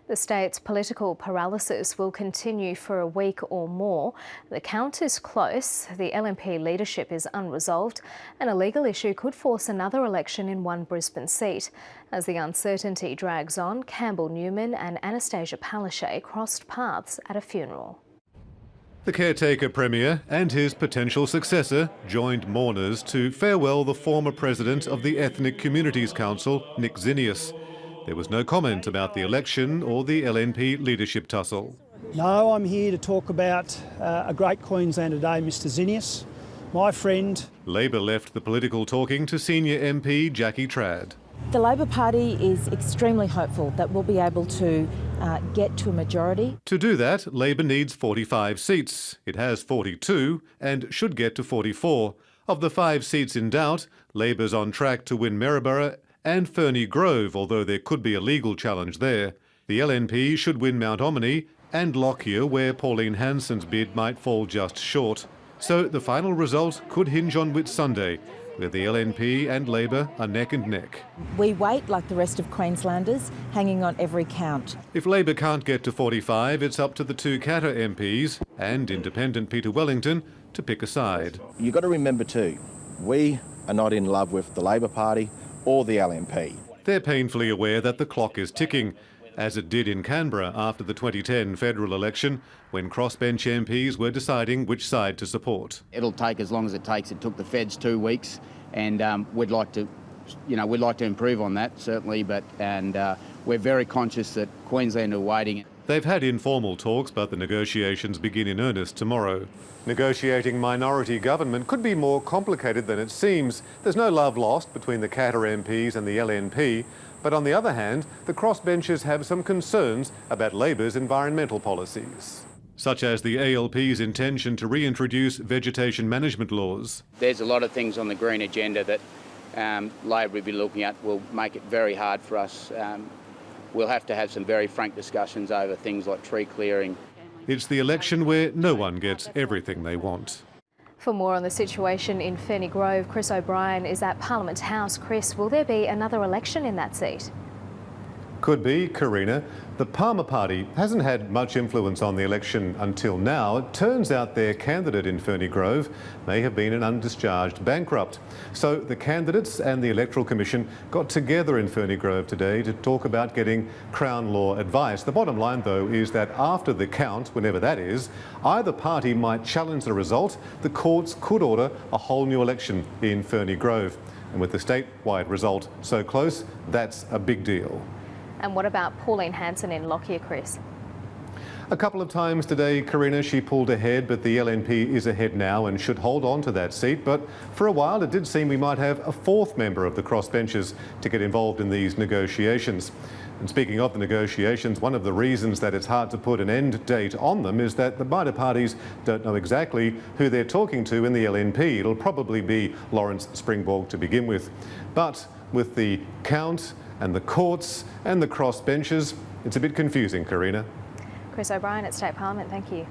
The state's political paralysis will continue for a week or more. The count is close, the LNP leadership is unresolved, and a legal issue could force another election in one Brisbane seat. As the uncertainty drags on, Campbell Newman and Anastasia Palaszczuk crossed paths at a funeral. The caretaker premier and his potential successor joined mourners to farewell the former president of the Ethnic Communities Council, Nick Zinius. There was no comment about the election or the LNP leadership tussle. No, I'm here to talk about a great Queenslander today, Mr Zinius, my friend. Labor left the political talking to senior MP Jackie Trad. The Labor Party is extremely hopeful that we'll be able to get to a majority. To do that, Labor needs 45 seats. It has 42 and should get to 44. Of the 5 seats in doubt, Labor's on track to win Maryborough and Ferny Grove, although there could be a legal challenge there. The LNP should win Mount Omni and Lockyer, where Pauline Hanson's bid might fall just short. So the final result could hinge on Whitsunday, where the LNP and Labor are neck and neck. We wait, like the rest of Queenslanders, hanging on every count. If Labor can't get to 45, it's up to the 2 Katter MPs and independent Peter Wellington to pick a side. You've got to remember too, we are not in love with the Labor Party or the LNP. They're painfully aware that the clock is ticking, as it did in Canberra after the 2010 federal election, when crossbench MPs were deciding which side to support. It'll take as long as it takes. It took the Feds 2 weeks, and we'd like to improve on that, certainly, and we're very conscious that Queensland are waiting. They've had informal talks, but the negotiations begin in earnest tomorrow. Negotiating minority government could be more complicated than it seems. There's no love lost between the Katter MPs and the LNP, but on the other hand, the crossbenchers have some concerns about Labor's environmental policies, such as the ALP's intention to reintroduce vegetation management laws. There's a lot of things on the green agenda that Labor will be looking at will make it very hard for us. We'll have to have some very frank discussions over things like tree clearing. It's the election where no one gets everything they want. For more on the situation in Ferny Grove, Chris O'Brien is at Parliament House. Chris, will there be another election in that seat? Could be, Karina. The Palmer Party hasn't had much influence on the election until now. It turns out their candidate in Ferny Grove may have been an undischarged bankrupt. So the candidates and the Electoral Commission got together in Ferny Grove today to talk about getting Crown law advice. The bottom line, though, is that after the count, whenever that is, either party might challenge the result. The courts could order a whole new election in Ferny Grove. And with the statewide result so close, that's a big deal. And what about Pauline Hanson in Lockyer, Chris? A couple of times today, Karina, she pulled ahead, but the LNP is ahead now and should hold on to that seat. But for a while, it did seem we might have a 4th member of the crossbenchers to get involved in these negotiations. And speaking of the negotiations, one of the reasons that it's hard to put an end date on them is that the minor parties don't know exactly who they're talking to in the LNP. It'll probably be Lawrence Springborg to begin with. But with the count and the courts and the crossbenchers, it's a bit confusing, Karina. Chris O'Brien at State Parliament, thank you.